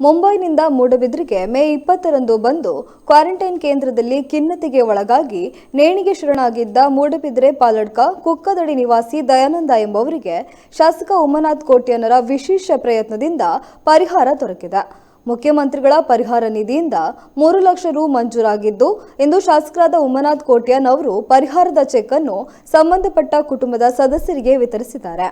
ಮುಂಬೈನಿಂದ ಮೂಡಬಿದ್ರಿಗೆ ಮೇ 20ರಂದು ಬಂದು ಕ್ವಾರಂಟೈನ್ ಕೇಂದ್ರದಲ್ಲಿ ಖಿನ್ನತೆಗೆ ಒಳಗಾಗಿ ನೇಣಿಗೆ ಶರಣಾಗಿದ್ದ ಮೂಡಬಿದ್ರೆ ಪಾಲಡ್ಕ ಕುಕ್ಕದಡಿ ನಿವಾಸಿ ದಯಾನಂದ ಎಂಬುವರಿಗೆ ಶಾಸಕ ಉಮ್ಮನಾಥ್ ಕೋಟ್ಯಾನರ ವಿಶೇಷ ಪ್ರಯತ್ನದಿಂದ ಪರಿಹಾರ ದೊರಕಿದೆ. ಮುಖ್ಯಮಂತ್ರಿಗಳ ಪರಿಹಾರ ನಿಧಿಯಿಂದ 3 ಲಕ್ಷ ರು ಮಂಜೂರಾಗಿದ್ದು, ಇಂದು ಶಾಸಕರಾದ ಉಮ್ಮನಾಥ್ ಕೋಟ್ಯಾನ್ ಅವರು ಪರಿಹಾರದ ಚೆಕ್ ಅನ್ನು ಸಂಬಂಧಪಟ್ಟ ಕುಟುಂಬದ ಸದಸ್ಯರಿಗೆ ವಿತರಿಸಿದ್ದಾರೆ.